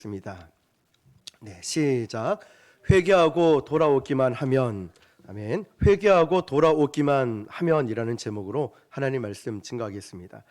습니다. 네, 시작. 회개하고 돌아오기만 하면, 아멘. 회개하고 돌아오기만 하면이라는 제목으로 하나님 말씀 증거하겠습니다.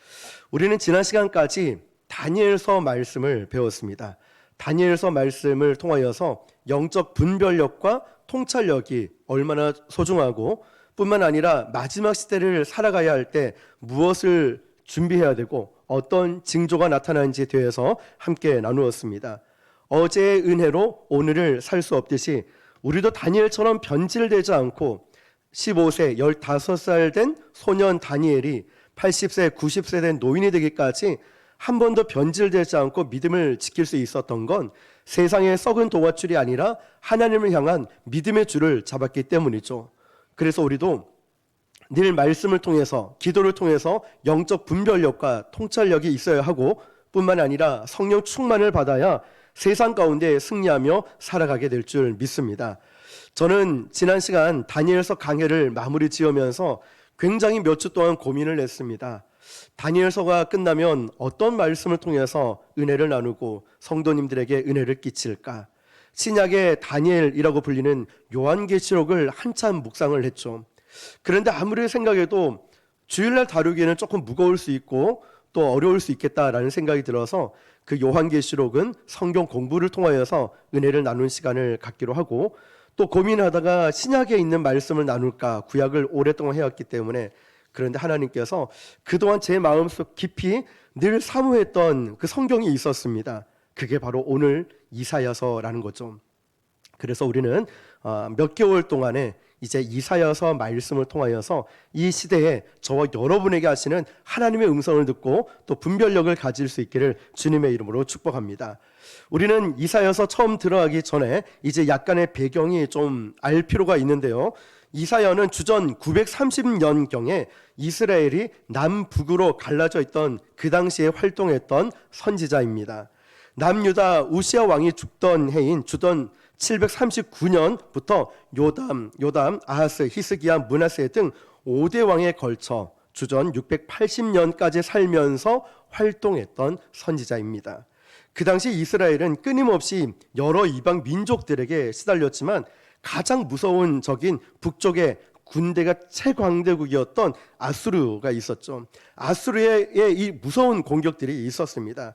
우리는 지난 시간까지 다니엘서 말씀을 배웠습니다. 다니엘서 말씀을 통하여서 영적 분별력과 통찰력이 얼마나 소중하고 뿐만 아니라 마지막 시대를 살아가야 할 때 무엇을 준비해야 되고 어떤 징조가 나타나는지에 대해서 함께 나누었습니다. 어제의 은혜로 오늘을 살 수 없듯이 우리도 다니엘처럼 변질되지 않고 15세, 15살 된 소년 다니엘이 80세, 90세 된 노인이 되기까지 한 번도 변질되지 않고 믿음을 지킬 수 있었던 건 세상의 썩은 동아줄이 아니라 하나님을 향한 믿음의 줄을 잡았기 때문이죠. 그래서 우리도 늘 말씀을 통해서, 기도를 통해서 영적 분별력과 통찰력이 있어야 하고 뿐만 아니라 성령 충만을 받아야 세상 가운데 승리하며 살아가게 될 줄 믿습니다. 저는 지난 시간 다니엘서 강해를 마무리 지으면서 굉장히 몇 주 동안 고민을 했습니다. 다니엘서가 끝나면 어떤 말씀을 통해서 은혜를 나누고 성도님들에게 은혜를 끼칠까? 신약의 다니엘이라고 불리는 요한계시록을 한참 묵상을 했죠. 그런데 아무리 생각해도 주일날 다루기에는 조금 무거울 수 있고 또 어려울 수 있겠다라는 생각이 들어서 그 요한계시록은 성경 공부를 통하여서 은혜를 나누는 시간을 갖기로 하고, 또 고민하다가 신약에 있는 말씀을 나눌까 구약을 오랫동안 해왔기 때문에, 그런데 하나님께서 그동안 제 마음속 깊이 늘 사모했던 그 성경이 있었습니다. 그게 바로 오늘 이사야서라는 거죠. 그래서 우리는 몇 개월 동안에 이제 이사야서 말씀을 통하여서 이 시대에 저와 여러분에게 하시는 하나님의 음성을 듣고 또 분별력을 가질 수 있기를 주님의 이름으로 축복합니다. 우리는 이사야서 처음 들어가기 전에 이제 약간의 배경이 좀 알 필요가 있는데요. 이사야는 주전 930년경에 이스라엘이 남북으로 갈라져 있던 그 당시에 활동했던 선지자입니다. 남유다 우시아 왕이 죽던 해인 주전 739년부터 요담, 아하스, 히스기야, 므낫세 등 5대 왕에 걸쳐 주전 680년까지 살면서 활동했던 선지자입니다. 그 당시 이스라엘은 끊임없이 여러 이방 민족들에게 시달렸지만 가장 무서운 적인 북쪽의 군대가 최강대국이었던 아수르가 있었죠. 아수르의 이 무서운 공격들이 있었습니다.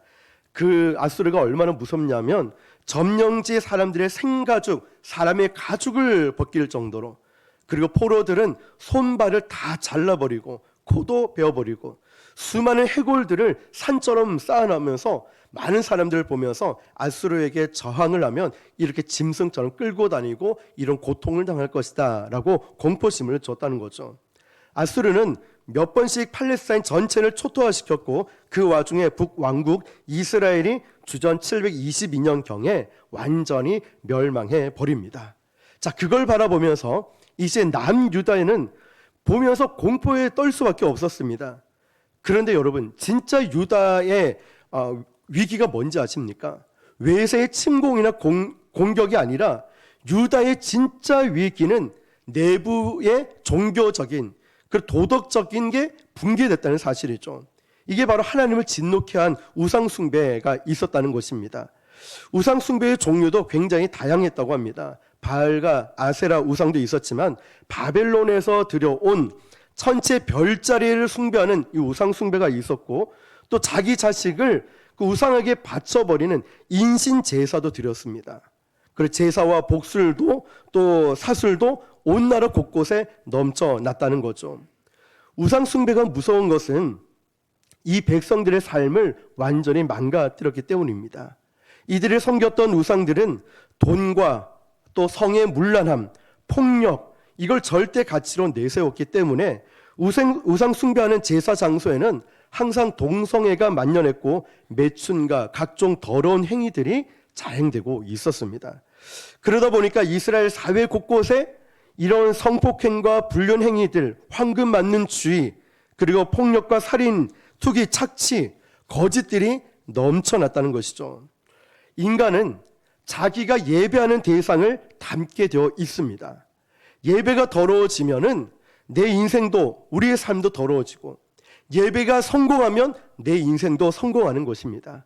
그 아수르가 얼마나 무섭냐면 점령지 사람들의 생가죽, 사람의 가죽을 벗길 정도로, 그리고 포로들은 손발을 다 잘라버리고 코도 베어버리고 수많은 해골들을 산처럼 쌓아놓으면서 많은 사람들을 보면서 아수르에게 저항을 하면 이렇게 짐승처럼 끌고 다니고 이런 고통을 당할 것이다 라고 공포심을 줬다는 거죠. 아수르는 몇 번씩 팔레스타인 전체를 초토화시켰고 그 와중에 북왕국 이스라엘이 주전 722년경에 완전히 멸망해 버립니다. 자, 그걸 바라보면서 이제 남유다에는 보면서 공포에 떨 수밖에 없었습니다. 그런데 여러분, 진짜 유다의 위기가 뭔지 아십니까? 외세의 침공이나 공격이 아니라 유다의 진짜 위기는 내부의 종교적인, 그 도덕적인 게 붕괴됐다는 사실이죠. 이게 바로 하나님을 진노케 한 우상숭배가 있었다는 것입니다. 우상숭배의 종류도 굉장히 다양했다고 합니다. 바알과 아세라 우상도 있었지만 바벨론에서 들여온 천체 별자리를 숭배하는 이 우상숭배가 있었고, 또 자기 자식을 그 우상에게 바쳐버리는 인신제사도 드렸습니다. 그리고 제사와 복술도 또 사술도 온 나라 곳곳에 넘쳐났다는 거죠. 우상숭배가 무서운 것은 이 백성들의 삶을 완전히 망가뜨렸기 때문입니다. 이들을 섬겼던 우상들은 돈과 또 성의 문란함, 폭력, 이걸 절대 가치로 내세웠기 때문에 우상 숭배하는 제사 장소에는 항상 동성애가 만연했고 매춘과 각종 더러운 행위들이 자행되고 있었습니다. 그러다 보니까 이스라엘 사회 곳곳에 이런 성폭행과 불륜 행위들, 황금 맞는 주의, 그리고 폭력과 살인, 투기, 착취, 거짓들이 넘쳐났다는 것이죠. 인간은 자기가 예배하는 대상을 닮게 되어 있습니다. 예배가 더러워지면은 내 인생도, 우리의 삶도 더러워지고, 예배가 성공하면 내 인생도 성공하는 것입니다.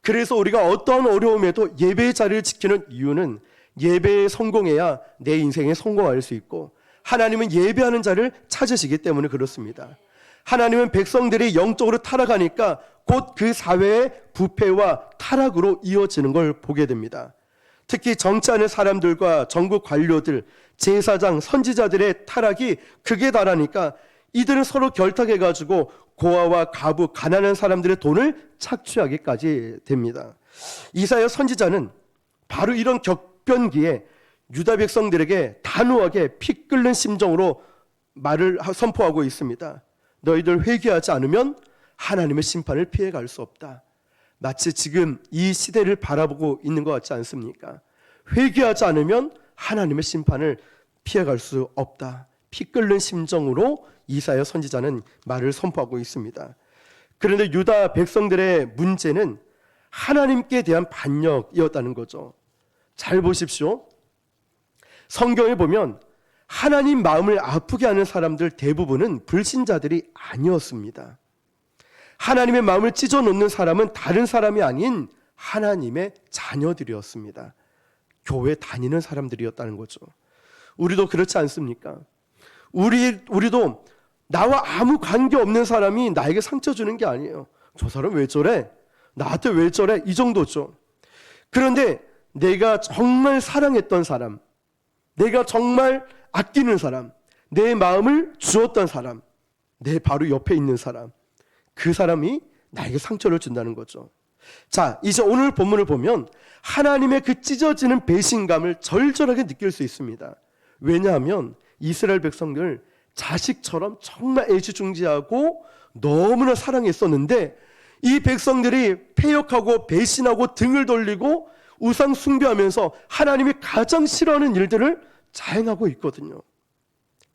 그래서 우리가 어떠한 어려움에도 예배의 자리를 지키는 이유는 예배에 성공해야 내 인생에 성공할 수 있고, 하나님은 예배하는 자를 찾으시기 때문에 그렇습니다. 하나님은 백성들이 영적으로 타락하니까 곧 그 사회의 부패와 타락으로 이어지는 걸 보게 됩니다. 특히 정치하는 사람들과 정부 관료들, 제사장, 선지자들의 타락이 극에 달하니까 이들은 서로 결탁해가지고 고아와 가부, 가난한 사람들의 돈을 착취하기까지 됩니다. 이사야 선지자는 바로 이런 격변기에 유다 백성들에게 단호하게 피 끓는 심정으로 말을 선포하고 있습니다. 너희들 회개하지 않으면 하나님의 심판을 피해갈 수 없다. 마치 지금 이 시대를 바라보고 있는 것 같지 않습니까? 회개하지 않으면 하나님의 심판을 피해갈 수 없다. 피 끓는 심정으로 이사야 선지자는 말을 선포하고 있습니다. 그런데 유다 백성들의 문제는 하나님께 대한 반역이었다는 거죠. 잘 보십시오. 성경에 보면 하나님 마음을 아프게 하는 사람들 대부분은 불신자들이 아니었습니다. 하나님의 마음을 찢어놓는 사람은 다른 사람이 아닌 하나님의 자녀들이었습니다. 교회 다니는 사람들이었다는 거죠. 우리도 그렇지 않습니까? 우리도 나와 아무 관계없는 사람이 나에게 상처 주는 게 아니에요. 저 사람 왜 저래? 나한테 왜 저래? 이 정도죠. 그런데 내가 정말 사랑했던 사람, 내가 정말 아끼는 사람, 내 마음을 주었던 사람, 내 바로 옆에 있는 사람, 그 사람이 나에게 상처를 준다는 거죠. 자, 이제 오늘 본문을 보면 하나님의 그 찢어지는 배신감을 절절하게 느낄 수 있습니다. 왜냐하면 이스라엘 백성들 자식처럼 정말 애지중지하고 너무나 사랑했었는데, 이 백성들이 패역하고 배신하고 등을 돌리고 우상 숭배하면서 하나님이 가장 싫어하는 일들을 자행하고 있거든요.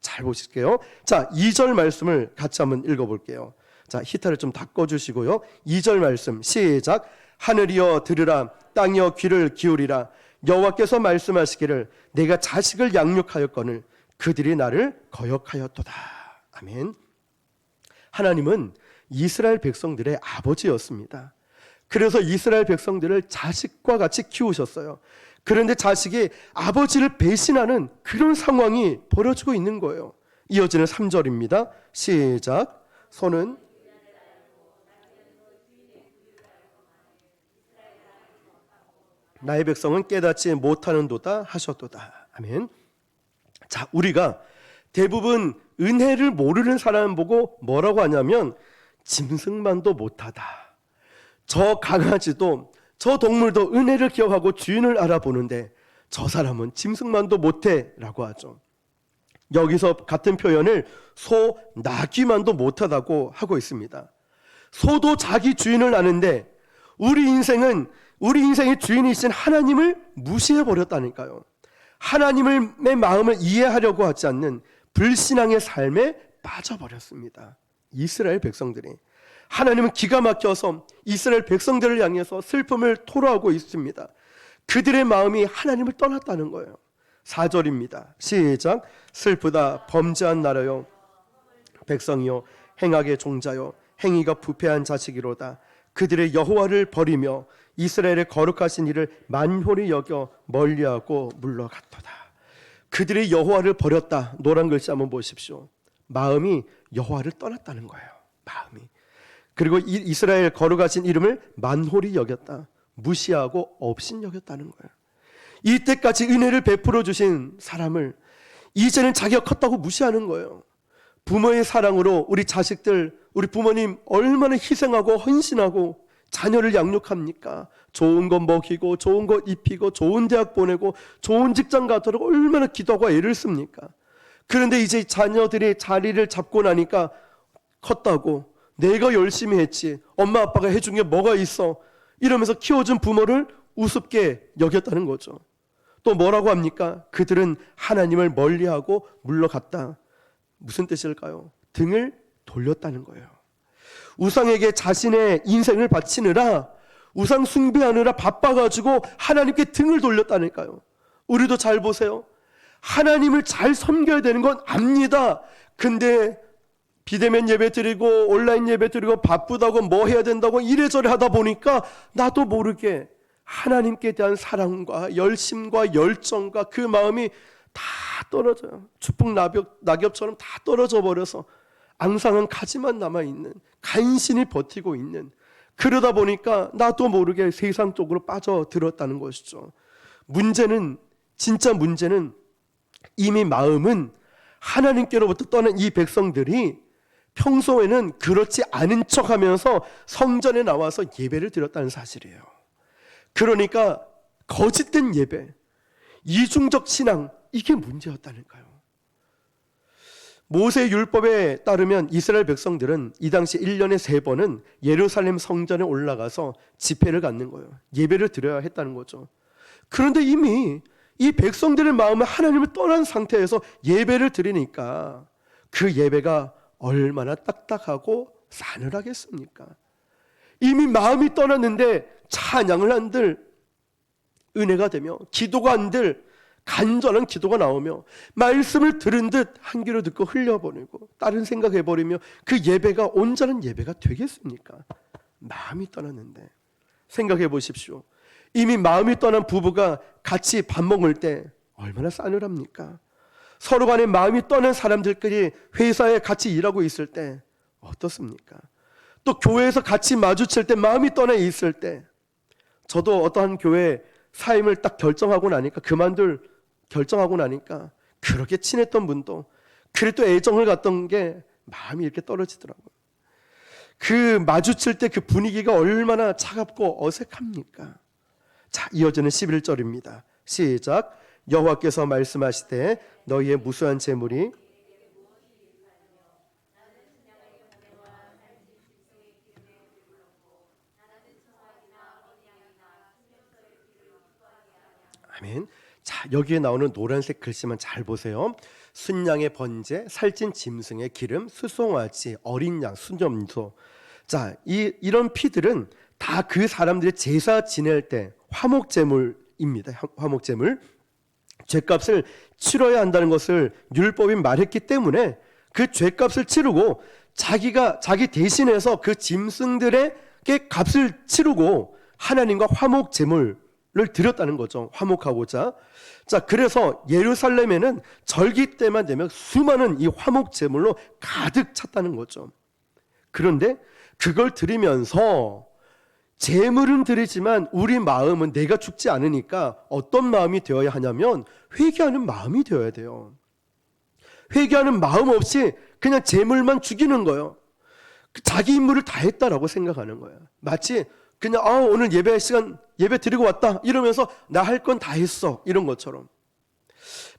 잘 보실게요. 자, 2절 말씀을 같이 한번 읽어볼게요. 자, 히타를 좀 다 꺼주시고요. 2절 말씀 시작. 하늘이여 들으라, 땅이여 귀를 기울이라. 여호와께서 말씀하시기를 내가 자식을 양육하였거늘 그들이 나를 거역하였도다. 아멘. 하나님은 이스라엘 백성들의 아버지였습니다. 그래서 이스라엘 백성들을 자식과 같이 키우셨어요. 그런데 자식이 아버지를 배신하는 그런 상황이 벌어지고 있는 거예요. 이어지는 3절입니다. 시작. 손은 나의 백성은 깨닫지 못하는도다 하셨도다. 아멘. 자, 우리가 대부분 은혜를 모르는 사람 보고 뭐라고 하냐면 짐승만도 못하다. 저 강아지도 저 동물도 은혜를 기억하고 주인을 알아보는데 저 사람은 짐승만도 못해 라고 하죠. 여기서 같은 표현을 소, 나귀만도 못하다고 하고 있습니다. 소도 자기 주인을 아는데 우리 인생의 주인이신 하나님을 무시해버렸다니까요. 하나님의 마음을 이해하려고 하지 않는 불신앙의 삶에 빠져버렸습니다. 이스라엘 백성들이. 하나님은 기가 막혀서 이스라엘 백성들을 향해서 슬픔을 토로하고 있습니다. 그들의 마음이 하나님을 떠났다는 거예요. 4절입니다. 시작. 슬프다 범죄한 나라요 백성이요 행악의 종자요 행위가 부패한 자식이로다. 그들의 여호와를 버리며 이스라엘의 거룩하신 이를 만홀히 여겨 멀리하고 물러갔도다. 그들이 여호와를 버렸다. 노란 글씨 한번 보십시오. 마음이 여호와를 떠났다는 거예요. 마음이. 그리고 이스라엘 거룩하신 이름을 만홀히 여겼다. 무시하고 업신여겼다는 거예요. 이때까지 은혜를 베풀어 주신 사람을 이제는 자기가 컸다고 무시하는 거예요. 부모의 사랑으로 우리 자식들, 우리 부모님 얼마나 희생하고 헌신하고 자녀를 양육합니까? 좋은 거 먹이고 좋은 거 입히고 좋은 대학 보내고 좋은 직장 가도록 얼마나 기도하고 애를 씁니까? 그런데 이제 자녀들이 자리를 잡고 나니까 컸다고 내가 열심히 했지 엄마 아빠가 해준 게 뭐가 있어 이러면서 키워준 부모를 우습게 여겼다는 거죠. 또 뭐라고 합니까? 그들은 하나님을 멀리하고 물러갔다. 무슨 뜻일까요? 등을 돌렸다는 거예요. 우상에게 자신의 인생을 바치느라 우상 숭배하느라 바빠가지고 하나님께 등을 돌렸다니까요. 우리도 잘 보세요. 하나님을 잘 섬겨야 되는 건 압니다. 근데 비대면 예배 드리고 온라인 예배 드리고 바쁘다고 뭐 해야 된다고 이래저래 하다 보니까 나도 모르게 하나님께 대한 사랑과 열심과 열정과 그 마음이 다 떨어져요. 추풍 낙엽처럼 다 떨어져 버려서 앙상한 가지만 남아있는, 간신히 버티고 있는, 그러다 보니까 나도 모르게 세상 쪽으로 빠져들었다는 것이죠. 진짜 문제는 이미 마음은 하나님께로부터 떠난 이 백성들이 평소에는 그렇지 않은 척하면서 성전에 나와서 예배를 드렸다는 사실이에요. 그러니까 거짓된 예배, 이중적 신앙, 이게 문제였다니까요. 모세 율법에 따르면 이스라엘 백성들은 이 당시 1년에 3번은 예루살렘 성전에 올라가서 집회를 갖는 거예요. 예배를 드려야 했다는 거죠. 그런데 이미 이 백성들의 마음은 하나님을 떠난 상태에서 예배를 드리니까 그 예배가 얼마나 딱딱하고 싸늘하겠습니까? 이미 마음이 떠났는데 찬양을 한들 은혜가 되며, 기도가 한들 간절한 기도가 나오며, 말씀을 들은 듯 한 귀로 듣고 흘려보내고 다른 생각해버리며 그 예배가 온전한 예배가 되겠습니까? 마음이 떠났는데. 생각해 보십시오. 이미 마음이 떠난 부부가 같이 밥 먹을 때 얼마나 싸늘합니까? 서로 간에 마음이 떠난 사람들끼리 회사에 같이 일하고 있을 때 어떻습니까? 또 교회에서 같이 마주칠 때, 마음이 떠나 있을 때, 저도 어떠한 교회 사임을 딱 결정하고 나니까, 그만둘 결정하고 나니까 그렇게 친했던 분도, 그래도 애정을 갖던 게 마음이 이렇게 떨어지더라고요. 그 마주칠 때 그 분위기가 얼마나 차갑고 어색합니까? 자, 이어지는 11절입니다. 시작. 여호와께서 말씀하시되 너희의 무수한 재물이 아멘. 자, 여기에 나오는 노란색 글씨만 잘 보세요. 순양의 번제, 살찐 짐승의 기름, 수송아지, 어린 양, 순염소. 자, 이런 피들은 다 그 사람들이 제사 지낼 때 화목제물입니다. 화목제물. 죄값을 치러야 한다는 것을 율법이 말했기 때문에 그 죄값을 치르고 자기 대신해서 그 짐승들에게 값을 치르고 하나님과 화목제물을 드렸다는 거죠. 화목하고자. 자, 그래서 예루살렘에는 절기 때만 되면 수많은 이 화목제물로 가득 찼다는 거죠. 그런데 그걸 드리면서 제물은 드리지만 우리 마음은 내가 죽지 않으니까 어떤 마음이 되어야 하냐면 회개하는 마음이 되어야 돼요. 회개하는 마음 없이 그냥 제물만 죽이는 거예요. 자기 임무를 다 했다라고 생각하는 거예요. 마치 그냥 오늘 예배 시간 예배 드리고 왔다 이러면서 나 할 건 다 했어 이런 것처럼.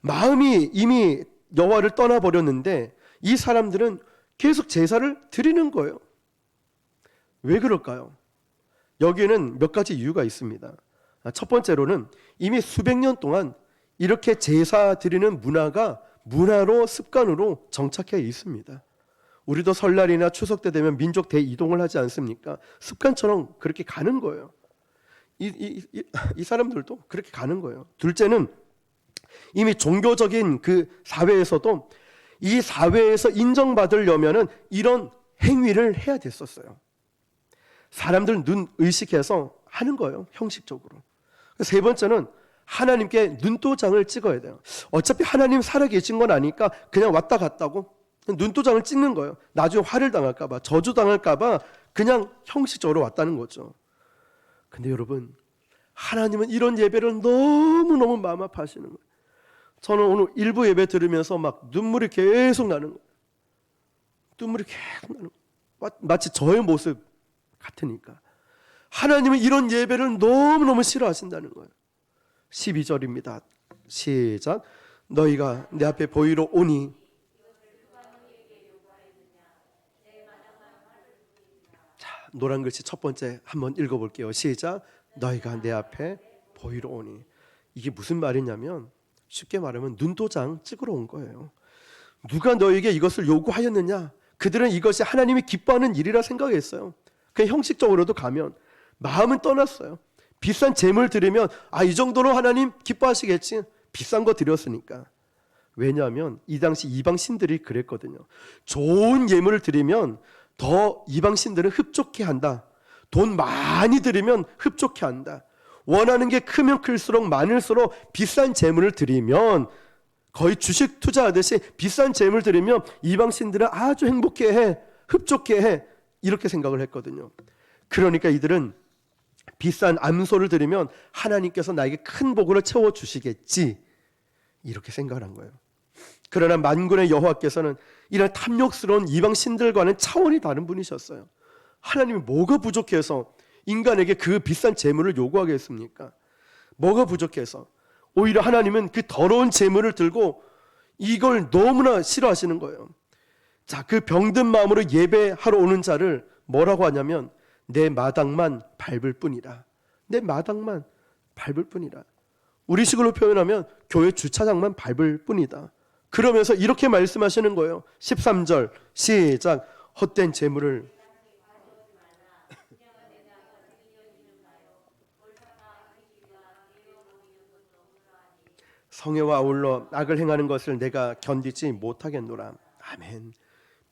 마음이 이미 여호와를 떠나버렸는데 이 사람들은 계속 제사를 드리는 거예요. 왜 그럴까요? 여기에는 몇 가지 이유가 있습니다. 첫 번째로는 이미 수백 년 동안 이렇게 제사 드리는 문화가 문화로, 습관으로 정착해 있습니다. 우리도 설날이나 추석 때 되면 민족 대이동을 하지 않습니까? 습관처럼 그렇게 가는 거예요. 이 사람들도 그렇게 가는 거예요. 둘째는 이미 종교적인 그 사회에서도 이 사회에서 인정받으려면은 이런 행위를 해야 됐었어요. 사람들 눈 의식해서 하는 거예요. 형식적으로. 세 번째는 하나님께 눈도장을 찍어야 돼요. 어차피 하나님 살아계신 건 아니까 그냥 왔다 갔다고 눈도장을 찍는 거예요. 나중에 화를 당할까 봐, 저주당할까 봐 그냥 형식적으로 왔다는 거죠. 근데 여러분, 하나님은 이런 예배를 너무너무 마음 아파하시는 거예요. 저는 오늘 일부 예배 들으면서 막 눈물이 계속 나는 거예요. 눈물이 계속 나는 거예요. 마치 저의 모습 같으니까. 하나님은 이런 예배를 너무너무 싫어하신다는 거예요. 12절입니다. 시작. 너희가 내 앞에 보이러 오니. 자, 노란 글씨 첫 번째 한번 읽어볼게요. 시작. 너희가 내 앞에 보이러 오니. 이게 무슨 말이냐면 쉽게 말하면 눈도장 찍으러 온 거예요. 누가 너에게 이것을 요구하였느냐? 그들은 이것이 하나님이 기뻐하는 일이라 생각했어요. 그냥 형식적으로도 가면 마음은 떠났어요. 비싼 재물 드리면 이 정도로 하나님 기뻐하시겠지. 비싼 거 드렸으니까. 왜냐하면 이 당시 이방신들이 그랬거든요. 좋은 예물을 드리면 더 이방신들은 흡족해 한다. 돈 많이 드리면 흡족해 한다. 원하는 게 크면 클수록 많을수록 비싼 재물을 드리면, 거의 주식 투자하듯이 비싼 재물 드리면 이방신들은 아주 행복해해, 흡족해해, 이렇게 생각을 했거든요. 그러니까 이들은 비싼 암소를 드리면 하나님께서 나에게 큰 복으로 채워주시겠지, 이렇게 생각을 한 거예요. 그러나 만군의 여호와께서는 이런 탐욕스러운 이방신들과는 차원이 다른 분이셨어요. 하나님이 뭐가 부족해서 인간에게 그 비싼 재물을 요구하겠습니까? 뭐가 부족해서? 오히려 하나님은 그 더러운 재물을 들고 이걸 너무나 싫어하시는 거예요. 자, 그 병든 마음으로 예배하러 오는 자를 뭐라고 하냐면 내 마당만 밟을 뿐이라. 내 마당만 밟을 뿐이라. 우리식으로 표현하면 교회 주차장만 밟을 뿐이다. 그러면서 이렇게 말씀하시는 거예요. 13절 시작. 헛된 재물을 성회와 아울러 악을 행하는 것을 내가 견디지 못하겠노라. 아멘.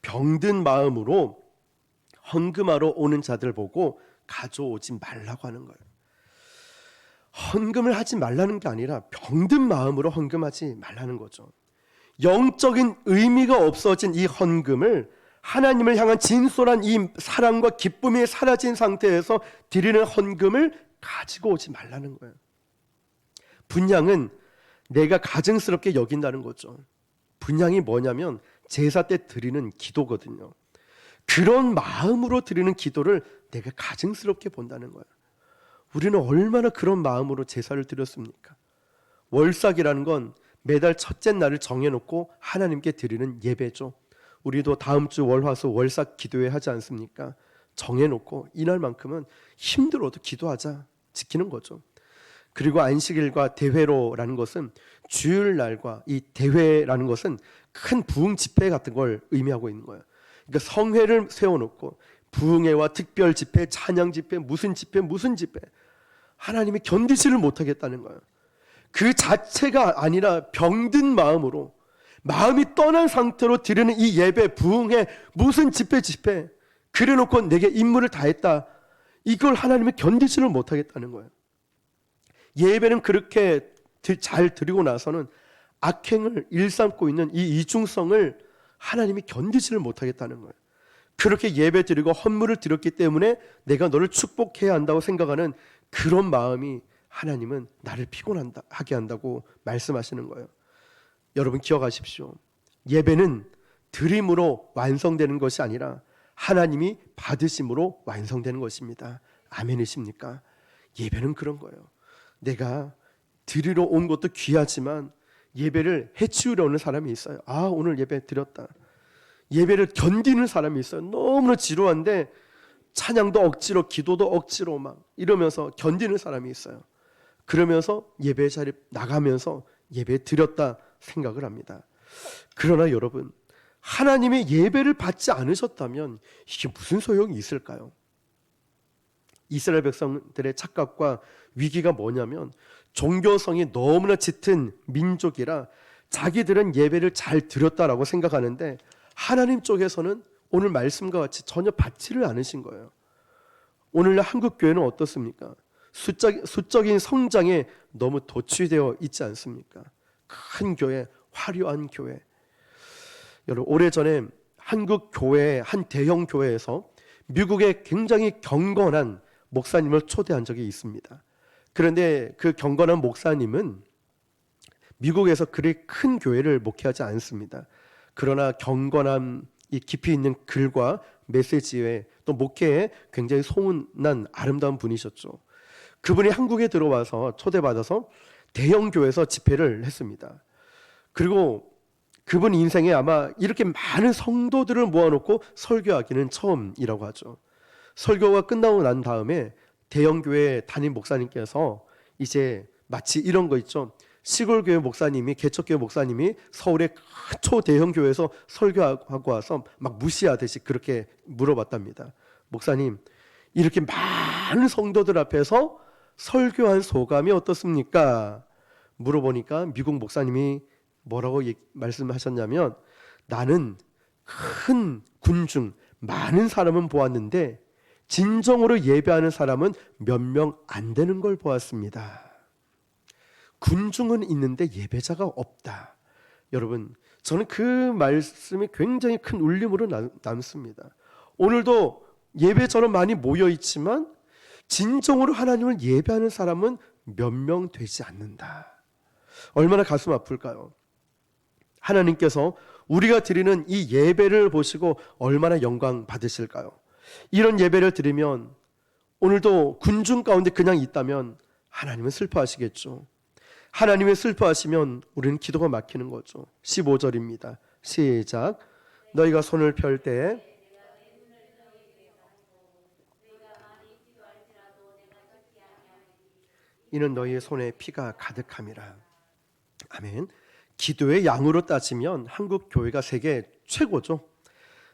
병든 마음으로 헌금하러 오는 자들 보고 가져오지 말라고 하는 거예요. 헌금을 하지 말라는 게 아니라 병든 마음으로 헌금하지 말라는 거죠. 영적인 의미가 없어진 이 헌금을 하나님을 향한 진솔한 이 사랑과 기쁨이 사라진 상태에서 드리는 헌금을 가지고 오지 말라는 거예요. 분향은 내가 가증스럽게 여긴다는 거죠. 분향이 뭐냐면 제사 때 드리는 기도거든요. 그런 마음으로 드리는 기도를 내가 가증스럽게 본다는 거예요. 우리는 얼마나 그런 마음으로 제사를 드렸습니까? 월삭이라는 건 매달 첫째 날을 정해놓고 하나님께 드리는 예배죠. 우리도 다음 주 월화수 월삭 기도회 하지 않습니까? 정해놓고 이날만큼은 힘들어도 기도하자, 지키는 거죠. 그리고 안식일과 대회로라는 것은 주일날과 이 대회라는 것은 큰 부흥 집회 같은 걸 의미하고 있는 거예요. 그러니까 성회를 세워놓고 부흥회와 특별 집회, 찬양 집회, 무슨 집회, 무슨 집회, 하나님이 견디지를 못하겠다는 거예요. 그 자체가 아니라 병든 마음으로, 마음이 떠난 상태로 드리는 이 예배, 부흥회, 무슨 집회, 그래놓고 내게 임무를 다했다, 이걸 하나님이 견디지를 못하겠다는 거예요. 예배는 그렇게 잘 드리고 나서는 악행을 일삼고 있는 이 이중성을 하나님이 견디지를 못하겠다는 거예요. 그렇게 예배 드리고 헌물을 드렸기 때문에 내가 너를 축복해야 한다고 생각하는 그런 마음이 하나님은 나를 피곤하게 한다고 말씀하시는 거예요. 여러분 기억하십시오. 예배는 드림으로 완성되는 것이 아니라 하나님이 받으심으로 완성되는 것입니다. 아멘이십니까? 예배는 그런 거예요. 내가 드리러 온 것도 귀하지만 예배를 해치우려 오는 사람이 있어요. 아, 오늘 예배 드렸다. 예배를 견디는 사람이 있어요. 너무나 지루한데 찬양도 억지로, 기도도 억지로 막 이러면서 견디는 사람이 있어요. 그러면서 예배 자리 나가면서 예배 드렸다 생각을 합니다. 그러나 여러분, 하나님의 예배를 받지 않으셨다면 이게 무슨 소용이 있을까요? 이스라엘 백성들의 착각과 위기가 뭐냐면 종교성이 너무나 짙은 민족이라 자기들은 예배를 잘 드렸다라고 생각하는데 하나님 쪽에서는 오늘 말씀과 같이 전혀 받지를 않으신 거예요. 오늘날 한국 교회는 어떻습니까? 수적인 성장에 너무 도취되어 있지 않습니까? 큰 교회, 화려한 교회. 여러분, 오래전에 한국 교회, 한 대형 교회에서 미국의 굉장히 경건한 목사님을 초대한 적이 있습니다. 그런데 그 경건한 목사님은 미국에서 그리 큰 교회를 목회하지 않습니다. 그러나 경건함, 이 깊이 있는 글과 메시지에 또 목회에 굉장히 소문난 아름다운 분이셨죠. 그분이 한국에 들어와서 초대받아서 대형 교회에서 집회를 했습니다. 그리고 그분 인생에 아마 이렇게 많은 성도들을 모아놓고 설교하기는 처음이라고 하죠. 설교가 끝나고 난 다음에 대형 교회 담임 목사님께서 이제 마치 이런 거 있죠. 시골교회 목사님이, 개척교회 목사님이 서울의 초대형 교회에서 설교하고 와서 막 무시하듯이 그렇게 물어봤답니다. 목사님, 이렇게 많은 성도들 앞에서 설교한 소감이 어떻습니까? 물어보니까 미국 목사님이 뭐라고 말씀하셨냐면, 나는 큰 군중 많은 사람은 보았는데 진정으로 예배하는 사람은 몇 명 안 되는 걸 보았습니다. 군중은 있는데 예배자가 없다. 여러분, 저는 그 말씀이 굉장히 큰 울림으로 남습니다. 오늘도 예배처럼 많이 모여 있지만 진정으로 하나님을 예배하는 사람은 몇 명 되지 않는다. 얼마나 가슴 아플까요? 하나님께서 우리가 드리는 이 예배를 보시고 얼마나 영광 받으실까요? 이런 예배를 드리면, 오늘도 군중 가운데 그냥 있다면 하나님은 슬퍼하시겠죠. 하나님이 슬퍼하시면 우리는 기도가 막히는 거죠. 15절입니다. 시작. 너희가 손을 펼 때 이는 너희의 손에 피가 가득함이라. 아멘. 기도의 양으로 따지면 한국 교회가 세계 최고죠.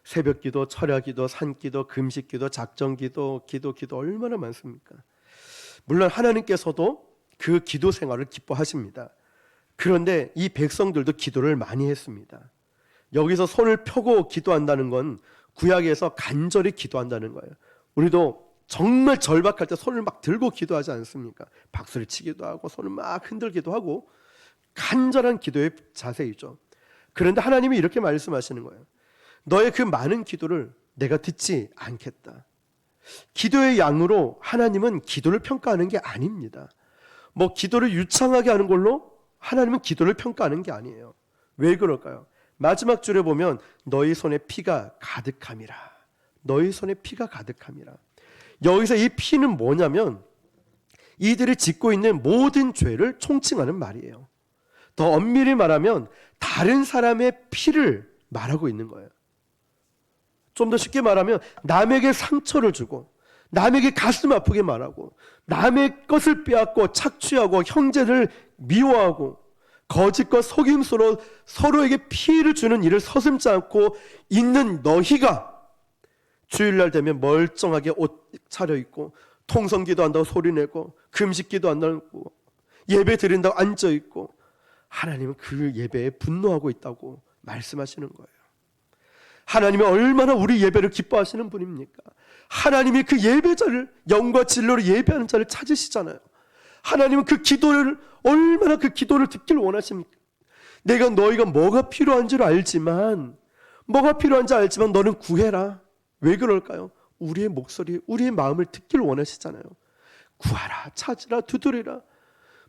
새벽기도, 철야기도, 산기도, 금식기도, 작정기도, 기도 얼마나 많습니까? 물론 하나님께서도 그 기도 생활을 기뻐하십니다. 그런데 이 백성들도 기도를 많이 했습니다. 여기서 손을 펴고 기도한다는 건 구약에서 간절히 기도한다는 거예요. 우리도 정말 절박할 때 손을 막 들고 기도하지 않습니까? 박수를 치기도 하고 손을 막 흔들기도 하고 간절한 기도의 자세이죠. 그런데 하나님이 이렇게 말씀하시는 거예요. 너의 그 많은 기도를 내가 듣지 않겠다. 기도의 양으로 하나님은 기도를 평가하는 게 아닙니다. 뭐 기도를 유창하게 하는 걸로 하나님은 기도를 평가하는 게 아니에요. 왜 그럴까요? 마지막 줄에 보면 너희 손에 피가 가득함이라. 너희 손에 피가 가득함이라. 여기서 이 피는 뭐냐면 이들이 짓고 있는 모든 죄를 총칭하는 말이에요. 더 엄밀히 말하면 다른 사람의 피를 말하고 있는 거예요. 좀 더 쉽게 말하면 남에게 상처를 주고 남에게 가슴 아프게 말하고 남의 것을 빼앗고 착취하고 형제를 미워하고 거짓과 속임수로 서로에게 피해를 주는 일을 서슴지 않고 있는 너희가 주일날 되면 멀쩡하게 옷 차려입고 통성기도 한다고 소리내고 금식기도 한다고 예배 드린다고 앉아있고 하나님은 그 예배에 분노하고 있다고 말씀하시는 거예요. 하나님이 얼마나 우리 예배를 기뻐하시는 분입니까? 하나님이 그 예배자를 영과 진로로 예배하는 자를 찾으시잖아요. 하나님은 그 기도를 얼마나 그 기도를 듣기를 원하십니까? 내가 너희가 뭐가 필요한지를 알지만 너는 구해라. 왜 그럴까요? 우리의 목소리, 우리의 마음을 듣기를 원하시잖아요. 구하라, 찾으라, 두드리라,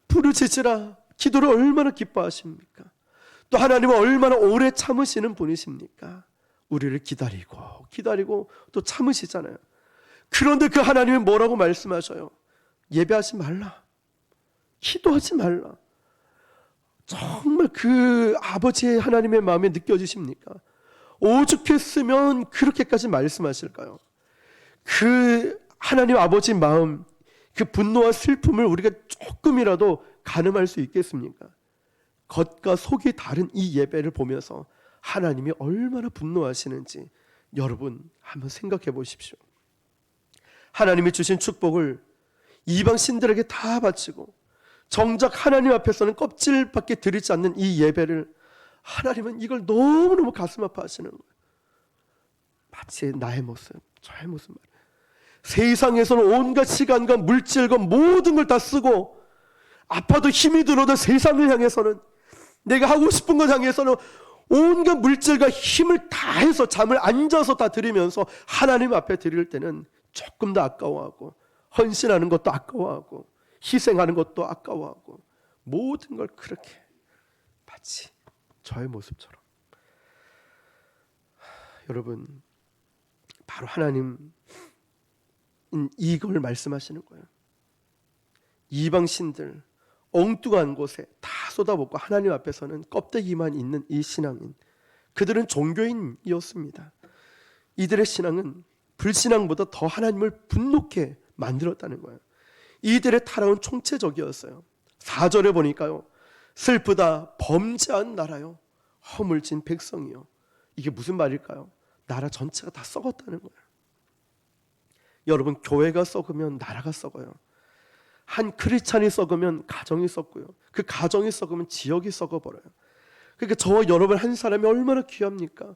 부르짖으라. 기도를 얼마나 기뻐하십니까? 또 하나님은 얼마나 오래 참으시는 분이십니까? 우리를 기다리고 또 참으시잖아요. 그런데 그 하나님은 뭐라고 말씀하셔요? 예배하지 말라, 기도하지 말라. 정말 그 아버지의 하나님의 마음에 느껴지십니까? 오죽했으면 그렇게까지 말씀하실까요? 그 하나님 아버지 마음, 그 분노와 슬픔을 우리가 조금이라도 가늠할 수 있겠습니까? 겉과 속이 다른 이 예배를 보면서 하나님이 얼마나 분노하시는지 여러분 한번 생각해 보십시오. 하나님이 주신 축복을 이방 신들에게 다 바치고 정작 하나님 앞에서는 껍질밖에 드리지 않는 이 예배를 하나님은 이걸 너무너무 가슴 아파하시는 거예요. 마치 나의 모습, 저의 모습 말이에요. 세상에서는 온갖 시간과 물질과 모든 걸 다 쓰고 아파도 힘이 들어도 세상을 향해서는 내가 하고 싶은 것 향해서는 온갖 물질과 힘을 다해서 잠을 앉아서 다 드리면서 하나님 앞에 드릴 때는 조금 더 아까워하고 헌신하는 것도 아까워하고 희생하는 것도 아까워하고 모든 걸 그렇게 마치 저의 모습처럼. 여러분, 바로 하나님 이걸 말씀하시는 거예요. 이방신들 엉뚱한 곳에 다 쏟아붓고 하나님 앞에서는 껍데기만 있는 이 신앙인, 그들은 종교인이었습니다. 이들의 신앙은 불신앙보다 더 하나님을 분노케 만들었다는 거예요. 이들의 타락은 총체적이었어요. 4절에 보니까요, 슬프다 범죄한 나라요, 허물진 백성이요. 이게 무슨 말일까요? 나라 전체가 다 썩었다는 거예요. 여러분, 교회가 썩으면 나라가 썩어요. 한 크리스찬이 썩으면 가정이 썩고요, 그 가정이 썩으면 지역이 썩어버려요. 그러니까 저와 여러분 한 사람이 얼마나 귀합니까?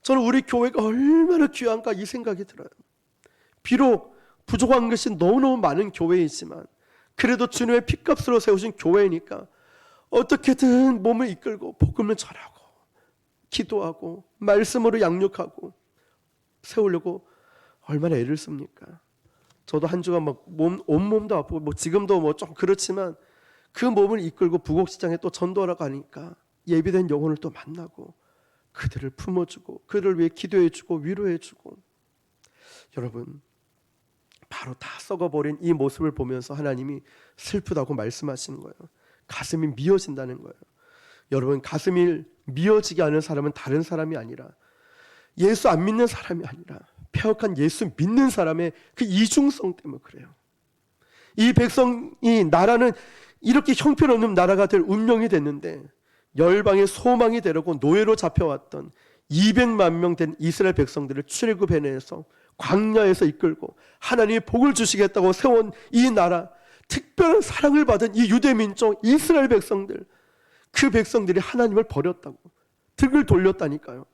저는 우리 교회가 얼마나 귀한가 이 생각이 들어요. 비록 부족한 것이 너무너무 많은 교회이지만 그래도 주님의 피값으로 세우신 교회니까 어떻게든 몸을 이끌고 복음을 전하고 기도하고 말씀으로 양육하고 세우려고 얼마나 애를 씁니까? 저도 한 주간 막 온몸도 아프고 뭐 지금도 뭐 좀 그렇지만 그 몸을 이끌고 부곡시장에 또 전도하러 가니까 예비된 영혼을 또 만나고 그들을 품어주고 그들을 위해 기도해주고 위로해주고, 여러분 바로 다 썩어버린 이 모습을 보면서 하나님이 슬프다고 말씀하시는 거예요. 가슴이 미어진다는 거예요. 여러분 가슴이 미어지게 하는 사람은 다른 사람이 아니라 예수 안 믿는 사람이 아니라 폐역한 예수 믿는 사람의 그 이중성 때문에 그래요. 이 백성이 나라는 이렇게 형편없는 나라가 될 운명이 됐는데 열방의 소망이 되려고 노예로 잡혀왔던 200만 명 된 이스라엘 백성들을 출애굽해내서 광야에서 이끌고 하나님이 복을 주시겠다고 세운 이 나라, 특별한 사랑을 받은 이 유대 민족 이스라엘 백성들, 그 백성들이 하나님을 버렸다고, 등을 돌렸다니까요.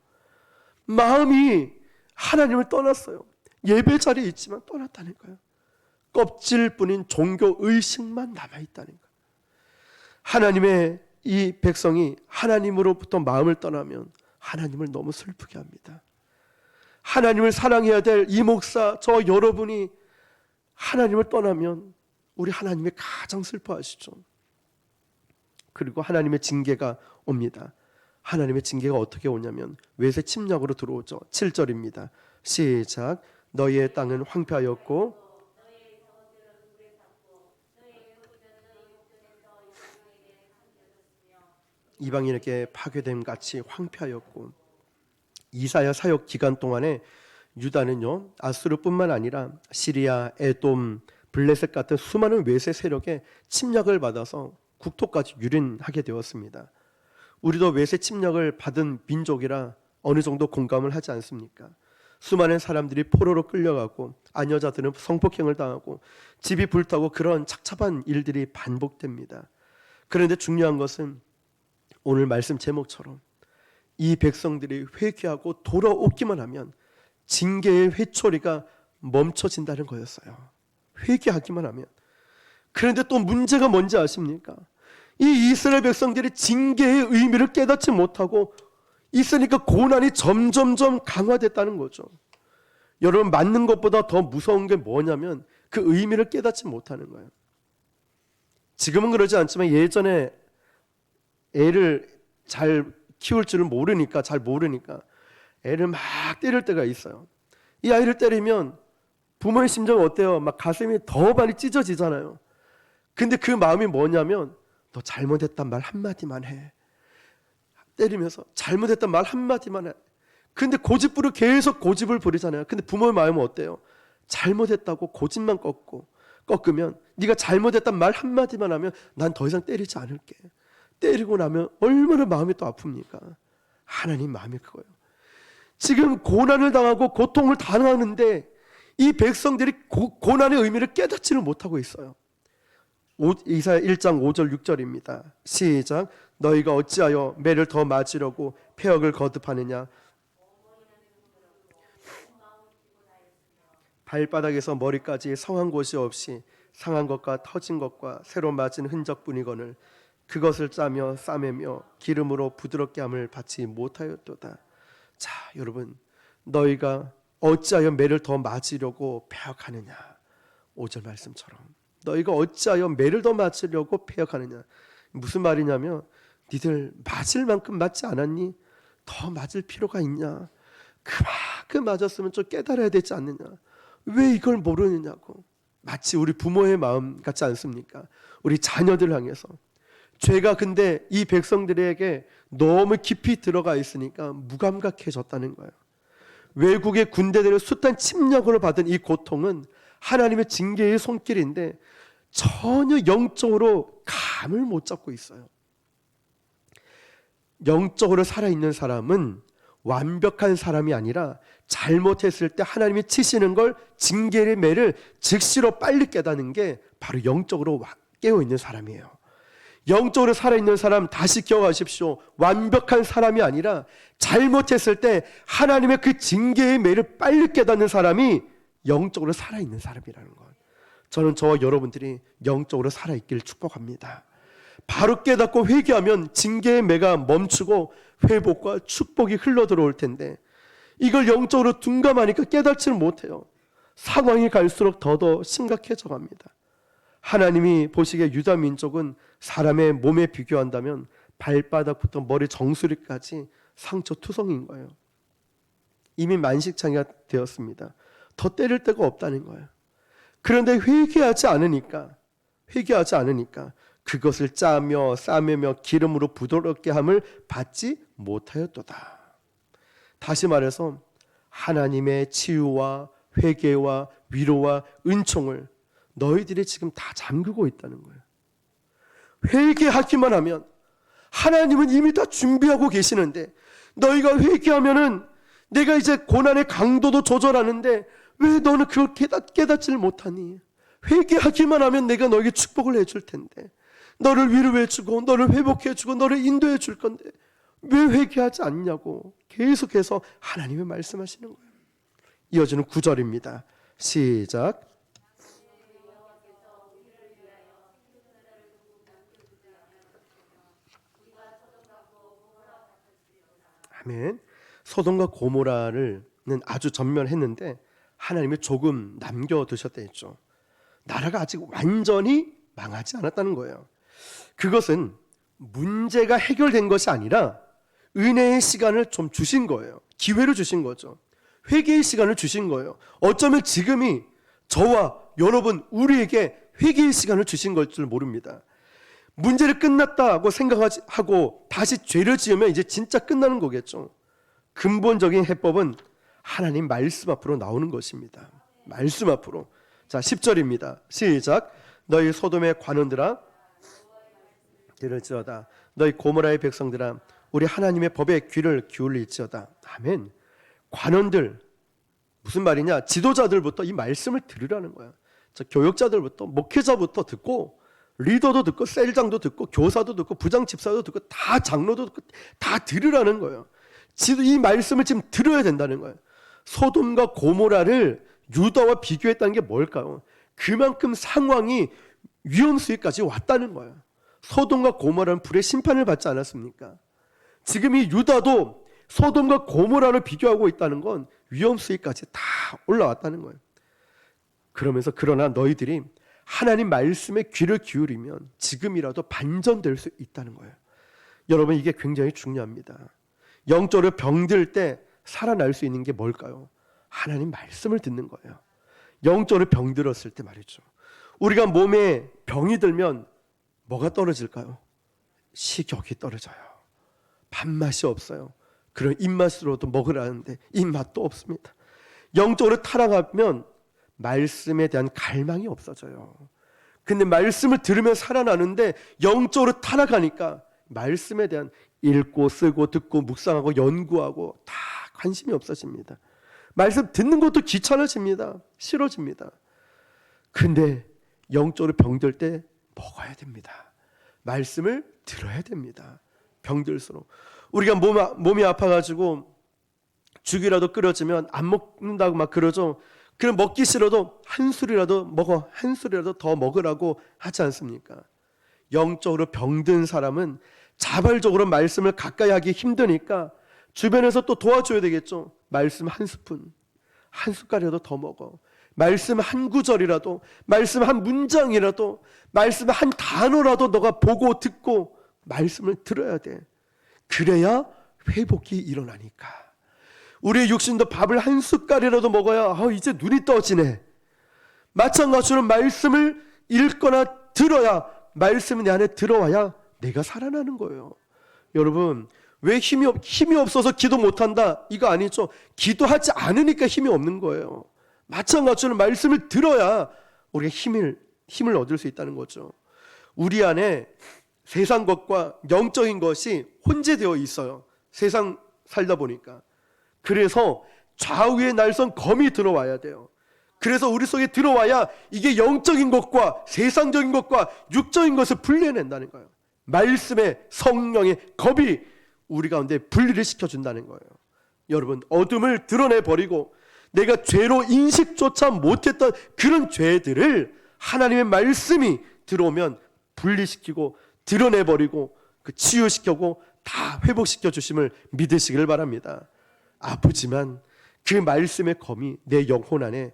마음이 하나님을 떠났어요. 예배 자리에 있지만 떠났다니까요. 껍질뿐인 종교 의식만 남아있다니까요. 하나님의 이 백성이 하나님으로부터 마음을 떠나면 하나님을 너무 슬프게 합니다. 하나님을 사랑해야 될 이 목사, 저 여러분이 하나님을 떠나면 우리 하나님이 가장 슬퍼하시죠. 그리고 하나님의 징계가 옵니다. 하나님의 징계가 어떻게 오냐면 외세 침략으로 들어오죠. 7절입니다. 시작. 너희의 땅은 황폐하였고 이방인에게 파괴됨 같이 황폐하였고, 이사야 사역 기간 동안에 유다는요 아수르뿐만 아니라 시리아, 에돔, 블레셋 같은 수많은 외세 세력의 침략을 받아서 국토까지 유린하게 되었습니다. 우리도 외세 침략을 받은 민족이라 어느 정도 공감을 하지 않습니까? 수많은 사람들이 포로로 끌려가고 아녀자들은 성폭행을 당하고 집이 불타고 그런 착잡한 일들이 반복됩니다. 그런데 중요한 것은 오늘 말씀 제목처럼 이 백성들이 회개하고 돌아오기만 하면 징계의 회초리가 멈춰진다는 거였어요. 회개하기만 하면. 그런데 또 문제가 뭔지 아십니까? 이 이스라엘 백성들이 징계의 의미를 깨닫지 못하고 있으니까 고난이 점점점 강화됐다는 거죠. 여러분 맞는 것보다 더 무서운 게 뭐냐면 그 의미를 깨닫지 못하는 거예요. 지금은 그러지 않지만 예전에 애를 잘 키울 줄을 모르니까, 잘 모르니까 애를 막 때릴 때가 있어요. 이 아이를 때리면 부모의 심정은 어때요? 막 가슴이 더 많이 찢어지잖아요. 근데 그 마음이 뭐냐면 너 잘못했단 말 한마디만 해. 때리면서 잘못했단 말 한마디만 해. 근데 고집부려 계속 고집을 부리잖아요. 근데 부모의 마음은 어때요? 잘못했다고 고집만 꺾으면 네가 잘못했단 말 한마디만 하면 난 더 이상 때리지 않을게. 때리고 나면 얼마나 마음이 또 아픕니까? 하나님 마음이 그거예요. 지금 고난을 당하고 고통을 당하는데 이 백성들이 고난의 의미를 깨닫지를 못하고 있어요. 이사야 1장 5절 6절입니다. 시작. 너희가 어찌하여 매를 더 맞으려고 폐역을 거듭하느냐. 발바닥에서 머리까지 성한 곳이 없이 상한 것과 터진 것과 새로 맞은 흔적뿐이거늘 그것을 짜며 싸매며 기름으로 부드럽게 함을 받지 못하였도다. 자, 여러분, 너희가 어찌하여 매를 더 맞으려고 폐역하느냐. 5절 말씀처럼 너희가 어찌하여 매를 더 맞으려고 폐역하느냐. 무슨 말이냐면 니들 맞을 만큼 맞지 않았니? 더 맞을 필요가 있냐? 그만큼 맞았으면 좀 깨달아야 되지 않느냐? 왜 이걸 모르느냐고. 마치 우리 부모의 마음 같지 않습니까? 우리 자녀들 향해서. 죄가 근데 이 백성들에게 너무 깊이 들어가 있으니까 무감각해졌다는 거예요. 외국의 군대들의 숱한 침략으로 받은 이 고통은 하나님의 징계의 손길인데 전혀 영적으로 감을 못 잡고 있어요. 영적으로 살아있는 사람은 완벽한 사람이 아니라 잘못했을 때 하나님이 치시는 걸 징계의 매를 즉시로 빨리 깨닫는 게 바로 영적으로 깨어있는 사람이에요. 영적으로 살아있는 사람 다시 기억하십시오. 완벽한 사람이 아니라 잘못했을 때 하나님의 그 징계의 매를 빨리 깨닫는 사람이 영적으로 살아있는 사람이라는 것. 저는 저와 여러분들이 영적으로 살아있기를 축복합니다. 바로 깨닫고 회개하면 징계의 매가 멈추고 회복과 축복이 흘러들어올 텐데, 이걸 영적으로 둔감하니까 깨닫지를 못해요. 상황이 갈수록 더더 심각해져 갑니다. 하나님이 보시기에 유다 민족은 사람의 몸에 비교한다면 발바닥부터 머리 정수리까지 상처투성인 거예요. 이미 만식창이가 되었습니다. 더 때릴 데가 없다는 거예요. 그런데 회개하지 않으니까 그것을 짜며 싸매며 기름으로 부드럽게 함을 받지 못하였도다. 다시 말해서 하나님의 치유와 회개와 위로와 은총을 너희들이 지금 다 잠그고 있다는 거예요. 회개하기만 하면 하나님은 이미 다 준비하고 계시는데, 너희가 회개하면은 내가 이제 고난의 강도도 조절하는데 왜 너는 그걸 깨닫지를 못하니? 회개하기만 하면 내가 너에게 축복을 해줄 텐데, 너를 위로해주고 너를 회복해주고 너를 인도해줄 건데 왜 회개하지 않냐고 계속해서 하나님이 말씀하시는 거예요. 이어지는 9절입니다. 시작. 아멘. 소돔과 고모라는 아주 전멸했는데 하나님이 조금 남겨두셨다 했죠. 나라가 아직 완전히 망하지 않았다는 거예요. 그것은 문제가 해결된 것이 아니라 은혜의 시간을 좀 주신 거예요. 기회를 주신 거죠. 회개의 시간을 주신 거예요. 어쩌면 지금이 저와 여러분 우리에게 회개의 시간을 주신 걸 줄 모릅니다. 문제를 끝났다고 생각하고 다시 죄를 지으면 이제 진짜 끝나는 거겠죠. 근본적인 해법은 하나님 말씀 앞으로 나오는 것입니다. 말씀 앞으로. 자, 10절입니다. 시작. 너희 소돔의 관원들아 들을지어다. 너희 고모라의 백성들아 우리 하나님의 법에 귀를 기울일지어다. 아멘. 관원들, 무슨 말이냐? 지도자들부터 이 말씀을 들으라는 거야. 자, 교역자들부터, 목회자부터 듣고, 리더도 듣고, 셀장도 듣고, 교사도 듣고, 부장 집사도 듣고, 다 장로도 듣고, 다 들으라는 거예요. 이 말씀을 지금 들어야 된다는 거예요. 소돔과 고모라를 유다와 비교했다는 게 뭘까요? 그만큼 상황이 위험수위까지 왔다는 거예요. 소돔과 고모라는 불의 심판을 받지 않았습니까? 지금 이 유다도 소돔과 고모라를 비교하고 있다는 건 위험수위까지 다 올라왔다는 거예요. 그러면서 그러나 너희들이 하나님 말씀에 귀를 기울이면 지금이라도 반전될 수 있다는 거예요. 여러분, 이게 굉장히 중요합니다. 영적으로 병들 때 살아날 수 있는 게 뭘까요? 하나님 말씀을 듣는 거예요. 영적으로 병들었을 때 말이죠. 우리가 몸에 병이 들면 뭐가 떨어질까요? 식욕이 떨어져요. 밥맛이 없어요. 그런 입맛으로도 먹으라는데 입맛도 없습니다. 영적으로 타락하면 말씀에 대한 갈망이 없어져요. 근데 말씀을 들으면 살아나는데 영적으로 타락하니까 말씀에 대한 읽고 쓰고 듣고 묵상하고 연구하고 다 관심이 없어집니다. 말씀 듣는 것도 귀찮아집니다. 싫어집니다. 근데 영적으로 병들 때 먹어야 됩니다. 말씀을 들어야 됩니다. 병들수록. 우리가 몸이 아파가지고 죽이라도 끓여주면 안 먹는다고 막 그러죠. 그럼 먹기 싫어도 한 술이라도 먹어, 한 술이라도 더 먹으라고 하지 않습니까? 영적으로 병든 사람은 자발적으로 말씀을 가까이 하기 힘드니까 주변에서 또 도와줘야 되겠죠. 말씀 한 스푼, 한 숟갈이라도 더 먹어. 말씀 한 구절이라도, 말씀 한 문장이라도, 말씀 한 단어라도 너가 보고 듣고 말씀을 들어야 돼. 그래야 회복이 일어나니까. 우리의 육신도 밥을 한 숟갈이라도 먹어야 이제 눈이 떠지네. 마찬가지로 말씀을 읽거나 들어야, 말씀이 내 안에 들어와야 내가 살아나는 거예요. 여러분, 왜 힘이 없어서 기도 못한다? 이거 아니죠. 기도하지 않으니까 힘이 없는 거예요. 마찬가지로 말씀을 들어야 우리가 힘을 얻을 수 있다는 거죠. 우리 안에 세상 것과 영적인 것이 혼재되어 있어요. 세상 살다 보니까. 그래서 좌우의 날선 검이 들어와야 돼요. 그래서 우리 속에 들어와야 이게 영적인 것과 세상적인 것과 육적인 것을 분리해낸다는 거예요. 말씀의 성령의 겁이 우리 가운데 분리를 시켜준다는 거예요. 여러분, 어둠을 드러내버리고 내가 죄로 인식조차 못했던 그런 죄들을 하나님의 말씀이 들어오면 분리시키고 드러내버리고 그 치유시키고 다 회복시켜 주심을 믿으시길 바랍니다. 아프지만 그 말씀의 검이 내 영혼 안에